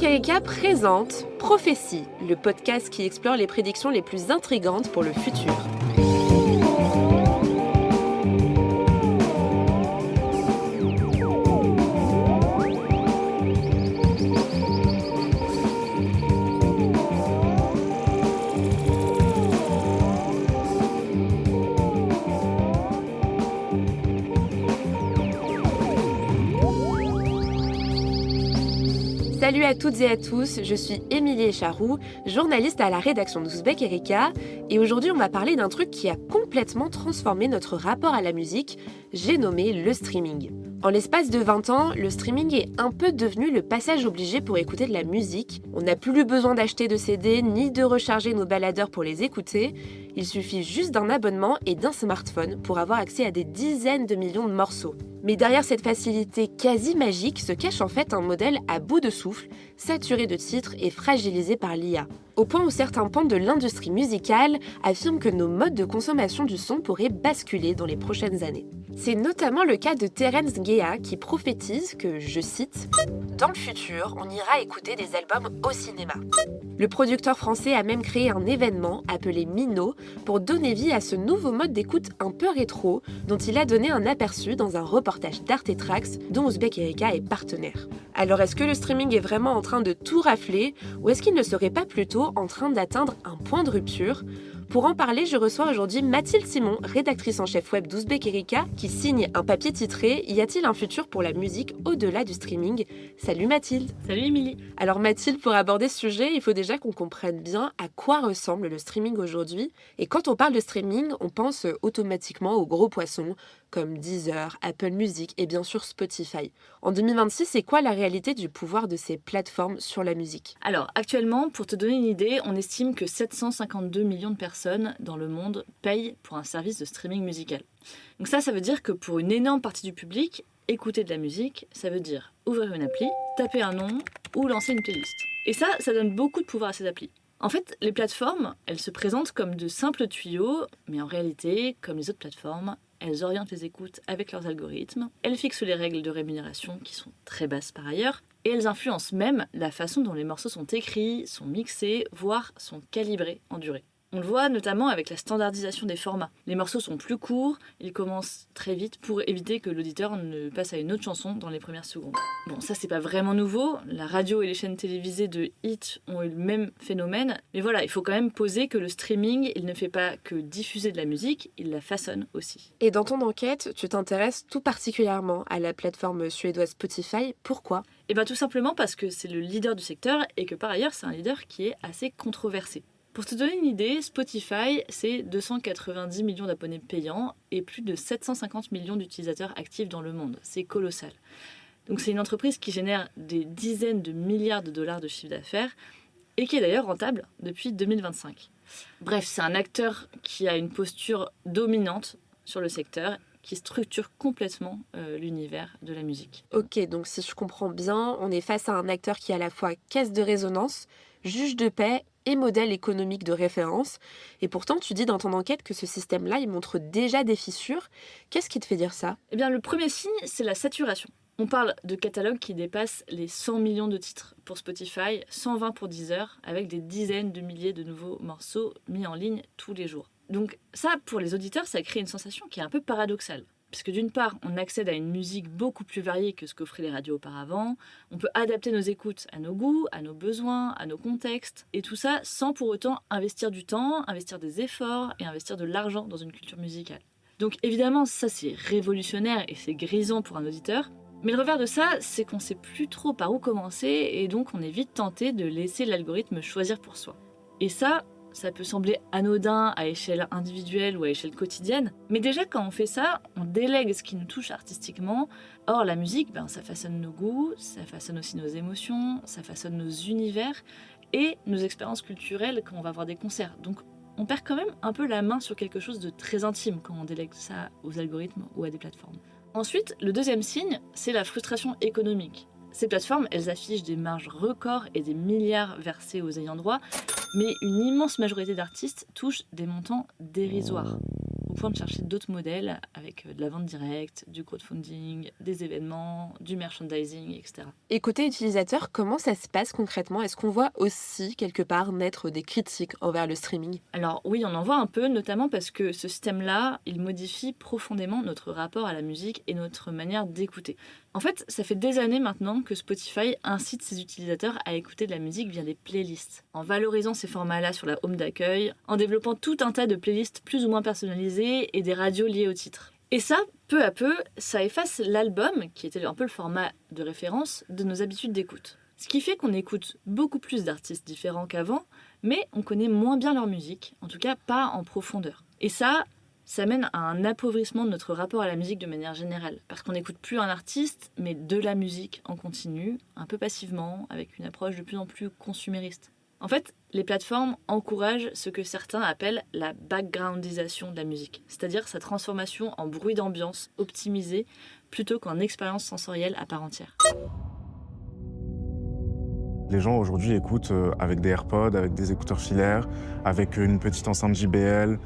Erika présente Prophétie, le podcast qui explore les prédictions les plus intrigantes pour le futur. Salut à toutes et à tous, je suis Émilie Echarou, journaliste à la rédaction d'Ouzbek Erika, et aujourd'hui on va parler d'un truc qui a complètement transformé notre rapport à la musique, j'ai nommé le streaming. En l'espace de 20 ans, le streaming est un peu devenu le passage obligé pour écouter de la musique. On n'a plus besoin d'acheter de CD ni de recharger nos baladeurs pour les écouter. Il suffit juste d'un abonnement et d'un smartphone pour avoir accès à des dizaines de millions de morceaux. Mais derrière cette facilité quasi magique se cache en fait un modèle à bout de souffle, saturé de titres et fragilisé par l'IA. Au point où certains pans de l'industrie musicale affirment que nos modes de consommation du son pourraient basculer dans les prochaines années. C'est notamment le cas de Terence Geha qui prophétise que, je cite, « Dans le futur, on ira écouter des albums au cinéma ». Le producteur français a même créé un événement appelé Mino pour donner vie à ce nouveau mode d'écoute un peu rétro dont il a donné un aperçu dans un reportage d'Arte Trax dont Ouzbek Erika est partenaire. Alors est-ce que le streaming est vraiment en train de tout rafler ou est-ce qu'il ne serait pas plutôt en train d'atteindre un point de rupture ? Pour en parler, je reçois aujourd'hui Mathilde Simon, rédactrice en chef web d'Ouzbek Erika, qui signe un papier titré « Y a-t-il un futur pour la musique au-delà du streaming ?» Salut Mathilde. Salut Émilie. Alors Mathilde, pour aborder ce sujet, il faut déjà qu'on comprenne bien à quoi ressemble le streaming aujourd'hui. Et quand on parle de streaming, on pense automatiquement aux gros poissons comme Deezer, Apple Music et bien sûr Spotify. En 2026, c'est quoi la réalité du pouvoir de ces plateformes sur la musique ? Alors actuellement, pour te donner une idée, on estime que 752 millions de personnes dans le monde payent pour un service de streaming musical. Donc ça veut dire que pour une énorme partie du public, écouter de la musique, ça veut dire ouvrir une appli, taper un nom ou lancer une playlist. Et ça donne beaucoup de pouvoir à ces applis. En fait, les plateformes, elles se présentent comme de simples tuyaux, mais en réalité, comme les autres plateformes, elles orientent les écoutes avec leurs algorithmes, elles fixent les règles de rémunération qui sont très basses par ailleurs, et elles influencent même la façon dont les morceaux sont écrits, sont mixés, voire sont calibrés en durée. On le voit notamment avec la standardisation des formats. Les morceaux sont plus courts, ils commencent très vite pour éviter que l'auditeur ne passe à une autre chanson dans les premières secondes. Bon, ça c'est pas vraiment nouveau, la radio et les chaînes télévisées de hits ont eu le même phénomène, mais voilà, il faut quand même poser que le streaming, il ne fait pas que diffuser de la musique, il la façonne aussi. Et dans ton enquête, tu t'intéresses tout particulièrement à la plateforme suédoise Spotify, pourquoi ? Et bien tout simplement parce que c'est le leader du secteur et que par ailleurs c'est un leader qui est assez controversé. Pour te donner une idée, Spotify, c'est 290 millions d'abonnés payants et plus de 750 millions d'utilisateurs actifs dans le monde. C'est colossal. Donc c'est une entreprise qui génère des dizaines de milliards de dollars de chiffre d'affaires et qui est d'ailleurs rentable depuis 2025. Bref, c'est un acteur qui a une posture dominante sur le secteur, qui structure complètement l'univers de la musique. Ok, donc si je comprends bien, on est face à un acteur qui est à la fois caisse de résonance, juge de paix et modèle économique de référence. Et pourtant, tu dis dans ton enquête que ce système-là, il montre déjà des fissures. Qu'est-ce qui te fait dire ça ? Eh bien, le premier signe, c'est la saturation. On parle de catalogues qui dépassent les 100 millions de titres pour Spotify, 120 pour Deezer, avec des dizaines de milliers de nouveaux morceaux mis en ligne tous les jours. Donc ça, pour les auditeurs, ça crée une sensation qui est un peu paradoxale. Puisque d'une part, on accède à une musique beaucoup plus variée que ce qu'offraient les radios auparavant, on peut adapter nos écoutes à nos goûts, à nos besoins, à nos contextes, et tout ça sans pour autant investir du temps, investir des efforts et investir de l'argent dans une culture musicale. Donc évidemment, ça c'est révolutionnaire et c'est grisant pour un auditeur, mais le revers de ça, c'est qu'on ne sait plus trop par où commencer et donc on est vite tenté de laisser l'algorithme choisir pour soi. Et ça peut sembler anodin à échelle individuelle ou à échelle quotidienne, mais déjà quand on fait ça, on délègue ce qui nous touche artistiquement. Or la musique, ça façonne nos goûts, ça façonne aussi nos émotions, ça façonne nos univers et nos expériences culturelles quand on va voir des concerts. Donc on perd quand même un peu la main sur quelque chose de très intime quand on délègue ça aux algorithmes ou à des plateformes. Ensuite, le deuxième signe, c'est la frustration économique. Ces plateformes, elles affichent des marges records et des milliards versés aux ayants droit, mais une immense majorité d'artistes touchent des montants dérisoires. au point de chercher d'autres modèles avec de la vente directe, du crowdfunding, des événements, du merchandising, etc. Et côté utilisateur, comment ça se passe concrètement? Est-ce qu'on voit aussi quelque part naître des critiques envers le streaming? Alors oui, on en voit un peu, notamment parce que ce système-là, il modifie profondément notre rapport à la musique et notre manière d'écouter. En fait, ça fait des années maintenant que Spotify incite ses utilisateurs à écouter de la musique via des playlists, en valorisant ces formats-là sur la home d'accueil, en développant tout un tas de playlists plus ou moins personnalisées et des radios liées au titre. Et ça, peu à peu, ça efface l'album, qui était un peu le format de référence, de nos habitudes d'écoute. Ce qui fait qu'on écoute beaucoup plus d'artistes différents qu'avant, mais on connaît moins bien leur musique, en tout cas pas en profondeur. Et ça mène à un appauvrissement de notre rapport à la musique de manière générale, parce qu'on n'écoute plus un artiste, mais de la musique en continu, un peu passivement, avec une approche de plus en plus consumériste. En fait, les plateformes encouragent ce que certains appellent la backgroundisation de la musique, c'est-à-dire sa transformation en bruit d'ambiance optimisé plutôt qu'en expérience sensorielle à part entière. Les gens aujourd'hui écoutent avec des AirPods, avec des écouteurs filaires, avec une petite enceinte JBL,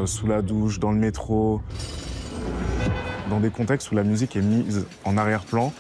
sous la douche, dans le métro, dans des contextes où la musique est mise en arrière-plan.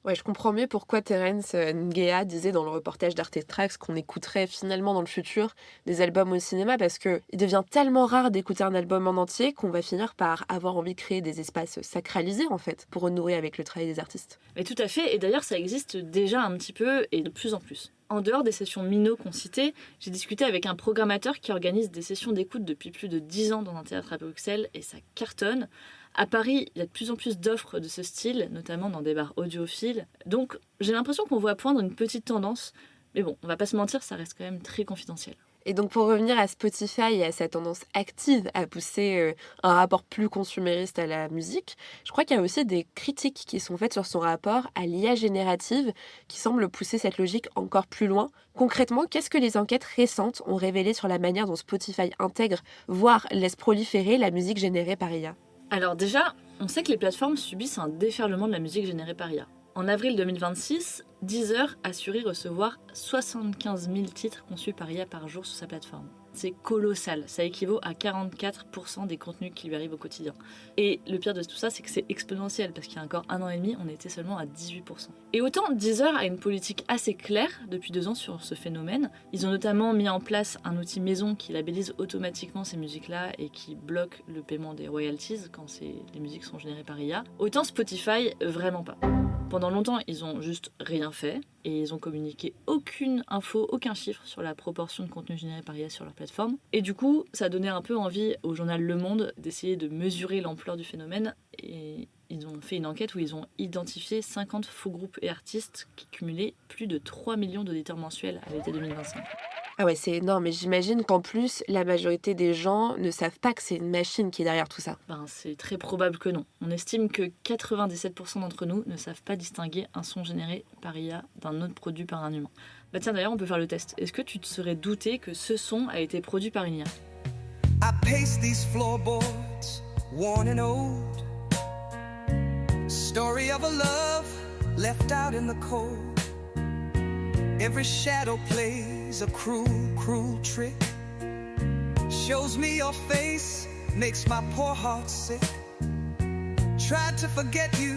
Ouais, je comprends mieux pourquoi Terence Ngea disait dans le reportage d'Arte Tracks qu'on écouterait finalement dans le futur des albums au cinéma parce que il devient tellement rare d'écouter un album en entier qu'on va finir par avoir envie de créer des espaces sacralisés en fait pour renouer avec le travail des artistes. Mais tout à fait, et d'ailleurs ça existe déjà un petit peu et de plus en plus. En dehors des sessions Mino qu'on citait, j'ai discuté avec un programmateur qui organise des sessions d'écoute depuis plus de 10 ans dans un théâtre à Bruxelles et ça cartonne. À Paris, il y a de plus en plus d'offres de ce style, notamment dans des bars audiophiles. Donc j'ai l'impression qu'on voit poindre une petite tendance. Mais bon, on va pas se mentir, ça reste quand même très confidentiel. Et donc pour revenir à Spotify et à sa tendance active à pousser un rapport plus consumériste à la musique, je crois qu'il y a aussi des critiques qui sont faites sur son rapport à l'IA générative qui semble pousser cette logique encore plus loin. Concrètement, qu'est-ce que les enquêtes récentes ont révélé sur la manière dont Spotify intègre, voire laisse proliférer la musique générée par IA? Alors déjà, on sait que les plateformes subissent un déferlement de la musique générée par IA. En avril 2026, Deezer assurait recevoir 75 000 titres conçus par IA par jour sur sa plateforme. C'est colossal, ça équivaut à 44% des contenus qui lui arrivent au quotidien. Et le pire de tout ça, c'est que c'est exponentiel, parce qu'il y a encore 1 an et demi, on était seulement à 18%. Et autant Deezer a une politique assez claire depuis 2 ans sur ce phénomène, ils ont notamment mis en place un outil maison qui labellise automatiquement ces musiques-là et qui bloque le paiement des royalties quand les musiques sont générées par IA, autant Spotify, vraiment pas. Pendant longtemps, ils ont juste rien fait et ils ont communiqué aucune info, aucun chiffre sur la proportion de contenu généré par IA sur leur plateforme. Et du coup, ça a donné un peu envie au journal Le Monde d'essayer de mesurer l'ampleur du phénomène et ils ont fait une enquête où ils ont identifié 50 faux groupes et artistes qui cumulaient plus de 3 millions d'auditeurs mensuels à l'été 2025. Ah ouais, c'est énorme. Et j'imagine qu'en plus, la majorité des gens ne savent pas que c'est une machine qui est derrière tout ça. C'est très probable que non. On estime que 97% d'entre nous ne savent pas distinguer un son généré par IA d'un autre produit par un humain. Tiens, d'ailleurs, on peut faire le test. Est-ce que tu te serais douté que ce son a été produit par une IA? I pace these floorboards, worn and old. Story of a love left out in the cold. Every shadow plays a cruel, cruel trick. Shows me your face, makes my poor heart sick. Tried to forget you,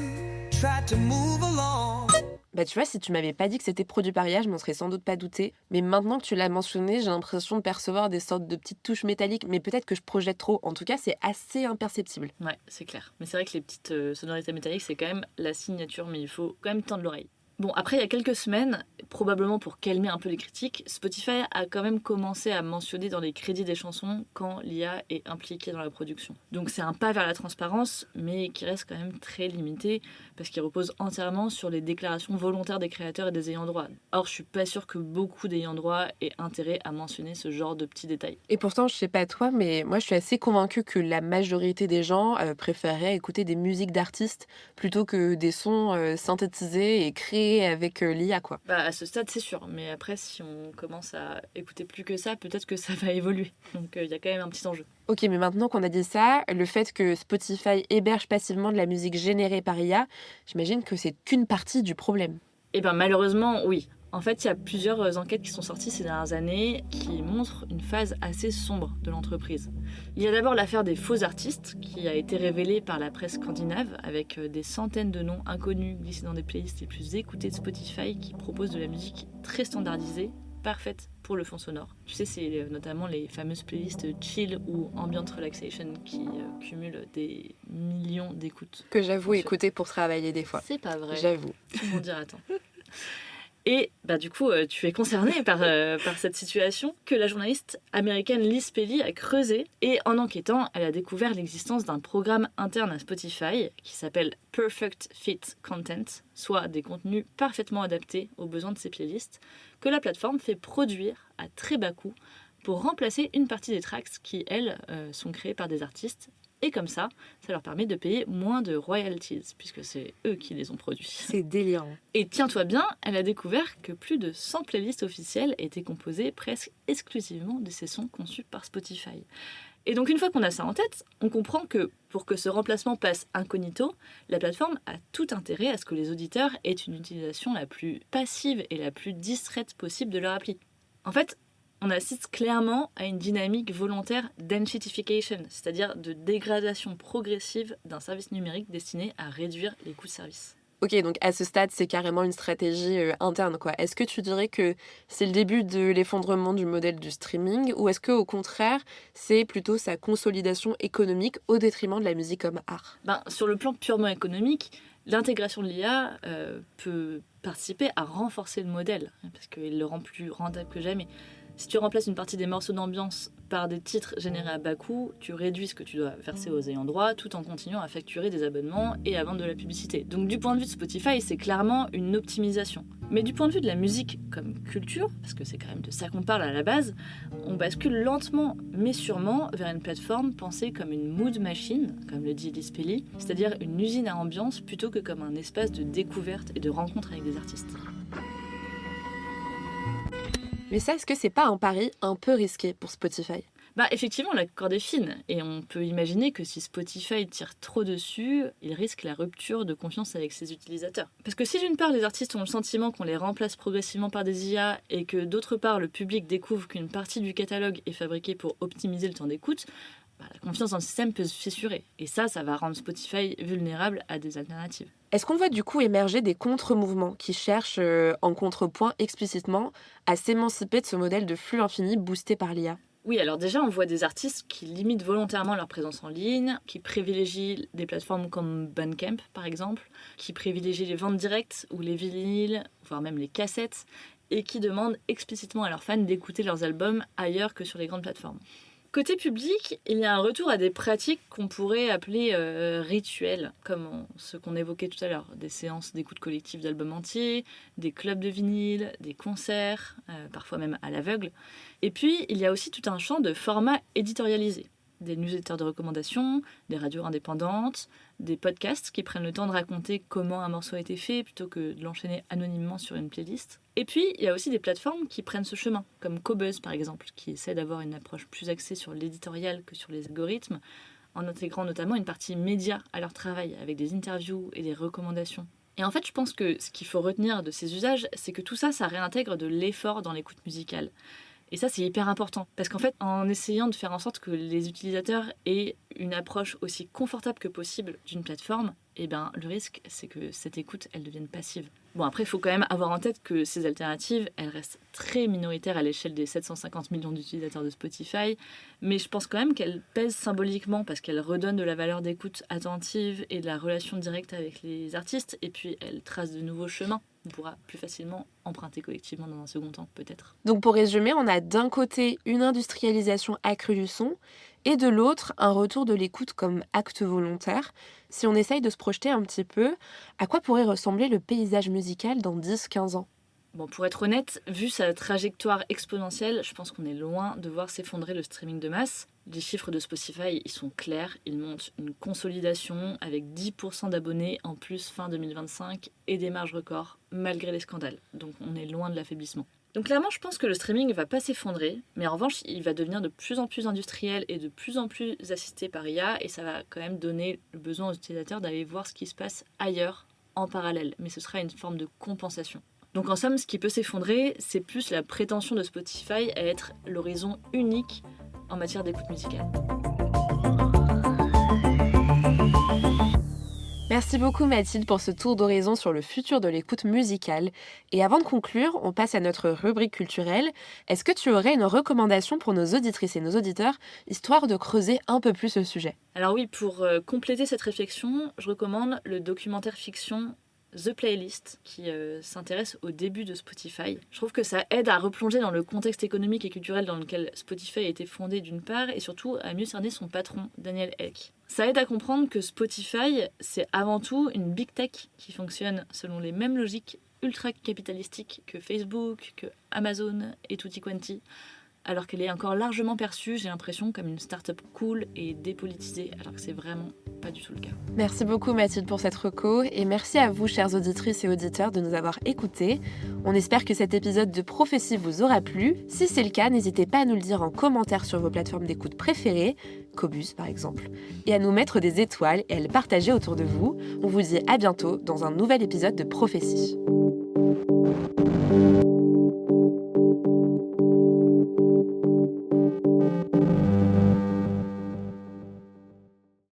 tried to move along. Tu vois, si tu m'avais pas dit que c'était produit par IA, je m'en serais sans doute pas douté. Mais maintenant que tu l'as mentionné, j'ai l'impression de percevoir des sortes de petites touches métalliques. Mais peut-être que je projette trop. En tout cas, c'est assez imperceptible. Ouais, c'est clair. Mais c'est vrai que les petites sonorités métalliques, c'est quand même la signature, mais il faut quand même tendre l'oreille. Bon, après, il y a quelques semaines, probablement pour calmer un peu les critiques, Spotify a quand même commencé à mentionner dans les crédits des chansons quand l'IA est impliquée dans la production. Donc c'est un pas vers la transparence, mais qui reste quand même très limité, parce qu'il repose entièrement sur les déclarations volontaires des créateurs et des ayants droit. Or, je suis pas sûre que beaucoup d'ayants droit aient intérêt à mentionner ce genre de petits détails. Et pourtant, je sais pas toi, mais moi je suis assez convaincue que la majorité des gens préféraient écouter des musiques d'artistes plutôt que des sons synthétisés et créés avec l'IA, quoi. À ce stade, c'est sûr. Mais après, si on commence à écouter plus que ça, peut-être que ça va évoluer. Donc, il y a quand même un petit enjeu. Ok, mais maintenant qu'on a dit ça, le fait que Spotify héberge passivement de la musique générée par IA, j'imagine que c'est qu'une partie du problème. Malheureusement, oui. En fait, il y a plusieurs enquêtes qui sont sorties ces dernières années qui montrent une phase assez sombre de l'entreprise. Il y a d'abord l'affaire des faux artistes qui a été révélée par la presse scandinave avec des centaines de noms inconnus glissés dans des playlists les plus écoutées de Spotify qui proposent de la musique très standardisée, parfaite pour le fond sonore. Tu sais, c'est notamment les fameuses playlists chill ou ambient relaxation qui cumulent des millions d'écoutes. Que j'avoue écouter pour travailler des fois. C'est pas vrai. J'avoue. Tout le monde dira attends. Et du coup, tu es concernée par cette situation que la journaliste américaine Liz Pelly a creusée. Et en enquêtant, elle a découvert l'existence d'un programme interne à Spotify qui s'appelle Perfect Fit Content, soit des contenus parfaitement adaptés aux besoins de ses playlists, que la plateforme fait produire à très bas coût pour remplacer une partie des tracks qui, elles, sont créées par des artistes. Et comme ça leur permet de payer moins de royalties, puisque c'est eux qui les ont produits. C'est délirant. Et tiens-toi bien, elle a découvert que plus de 100 playlists officielles étaient composées presque exclusivement de ces sons conçus par Spotify. Et donc une fois qu'on a ça en tête, on comprend que pour que ce remplacement passe incognito, la plateforme a tout intérêt à ce que les auditeurs aient une utilisation la plus passive et la plus distraite possible de leur appli. En fait, on assiste clairement à une dynamique volontaire d'enshittification, c'est-à-dire de dégradation progressive d'un service numérique destiné à réduire les coûts de service. Ok, donc à ce stade, c'est carrément une stratégie interne, quoi. Est-ce que tu dirais que c'est le début de l'effondrement du modèle du streaming, ou est-ce qu'au contraire, c'est plutôt sa consolidation économique au détriment de la musique comme art ? Sur le plan purement économique, l'intégration de l'IA peut participer à renforcer le modèle, parce qu'il le rend plus rentable que jamais. Si tu remplaces une partie des morceaux d'ambiance par des titres générés à bas coût, tu réduis ce que tu dois verser aux ayants droit tout en continuant à facturer des abonnements et à vendre de la publicité. Donc du point de vue de Spotify, c'est clairement une optimisation. Mais du point de vue de la musique comme culture, parce que c'est quand même de ça qu'on parle à la base, on bascule lentement mais sûrement vers une plateforme pensée comme une mood machine, comme le dit Liz Pelly, c'est-à-dire une usine à ambiance plutôt que comme un espace de découverte et de rencontre avec des artistes. Mais ça, est-ce que c'est pas un pari un peu risqué pour Spotify ? Effectivement, la corde est fine, et on peut imaginer que si Spotify tire trop dessus, il risque la rupture de confiance avec ses utilisateurs. Parce que si d'une part les artistes ont le sentiment qu'on les remplace progressivement par des IA, et que d'autre part le public découvre qu'une partie du catalogue est fabriquée pour optimiser le temps d'écoute, la confiance dans le système peut se fissurer. Et ça va rendre Spotify vulnérable à des alternatives. Est-ce qu'on voit du coup émerger des contre-mouvements qui cherchent, en contrepoint explicitement, à s'émanciper de ce modèle de flux infini boosté par l'IA ? Oui, alors déjà, on voit des artistes qui limitent volontairement leur présence en ligne, qui privilégient des plateformes comme Bandcamp, par exemple, qui privilégient les ventes directes ou les vinyles, voire même les cassettes, et qui demandent explicitement à leurs fans d'écouter leurs albums ailleurs que sur les grandes plateformes. Côté public, il y a un retour à des pratiques qu'on pourrait appeler rituelles, comme ce qu'on évoquait tout à l'heure, des séances d'écoute collective d'albums entiers, des clubs de vinyle, des concerts, parfois même à l'aveugle. Et puis, il y a aussi tout un champ de formats éditorialisés, des newsletters de recommandations, des radios indépendantes, des podcasts qui prennent le temps de raconter comment un morceau a été fait plutôt que de l'enchaîner anonymement sur une playlist. Et puis, il y a aussi des plateformes qui prennent ce chemin, comme Qobuz par exemple, qui essaie d'avoir une approche plus axée sur l'éditorial que sur les algorithmes, en intégrant notamment une partie média à leur travail, avec des interviews et des recommandations. Et en fait, je pense que ce qu'il faut retenir de ces usages, c'est que tout ça, ça réintègre de l'effort dans l'écoute musicale. Et ça, c'est hyper important. Parce qu'en fait, en essayant de faire en sorte que les utilisateurs aient une approche aussi confortable que possible d'une plateforme, le risque, c'est que cette écoute, elle devienne passive. Bon, après, il faut quand même avoir en tête que ces alternatives, elles restent très minoritaires à l'échelle des 750 millions d'utilisateurs de Spotify, mais je pense quand même qu'elles pèsent symboliquement parce qu'elles redonnent de la valeur d'écoute attentive et de la relation directe avec les artistes, et puis elles tracent de nouveaux chemins. On pourra plus facilement emprunter collectivement dans un second temps, peut-être. Donc pour résumer, on a d'un côté une industrialisation accrue du son, et de l'autre, un retour de l'écoute comme acte volontaire. Si on essaye de se projeter un petit peu, à quoi pourrait ressembler le paysage musical dans 10-15 ans ? Bon, pour être honnête, vu sa trajectoire exponentielle, je pense qu'on est loin de voir s'effondrer le streaming de masse. Les chiffres de Spotify, ils sont clairs, ils montrent une consolidation avec 10% d'abonnés en plus fin 2025 et des marges records, malgré les scandales. Donc on est loin de l'affaiblissement. Donc clairement, je pense que le streaming ne va pas s'effondrer, mais en revanche, il va devenir de plus en plus industriel et de plus en plus assisté par IA, et ça va quand même donner le besoin aux utilisateurs d'aller voir ce qui se passe ailleurs, en parallèle. Mais ce sera une forme de compensation. Donc en somme, ce qui peut s'effondrer, c'est plus la prétention de Spotify à être l'horizon unique en matière d'écoute musicale. Merci beaucoup Mathilde pour ce tour d'horizon sur le futur de l'écoute musicale. Et avant de conclure, on passe à notre rubrique culturelle. Est-ce que tu aurais une recommandation pour nos auditrices et nos auditeurs, histoire de creuser un peu plus le sujet ? Alors oui, pour compléter cette réflexion, je recommande le documentaire fiction The Playlist, qui s'intéresse au début de Spotify. Je trouve que ça aide à replonger dans le contexte économique et culturel dans lequel Spotify a été fondé d'une part, et surtout à mieux cerner son patron, Daniel Ek. Ça aide à comprendre que Spotify, c'est avant tout une big tech qui fonctionne selon les mêmes logiques ultra-capitalistiques que Facebook, que Amazon et tutti quanti, alors qu'elle est encore largement perçue, j'ai l'impression, comme une start-up cool et dépolitisée, alors que c'est vraiment pas du tout le cas. Merci beaucoup Mathilde pour cette reco et merci à vous chères auditrices et auditeurs de nous avoir écoutés. On espère que cet épisode de Prophétie vous aura plu. Si c'est le cas, n'hésitez pas à nous le dire en commentaire sur vos plateformes d'écoute préférées, Qobuz par exemple, et à nous mettre des étoiles et à le partager autour de vous. On vous dit à bientôt dans un nouvel épisode de Prophétie.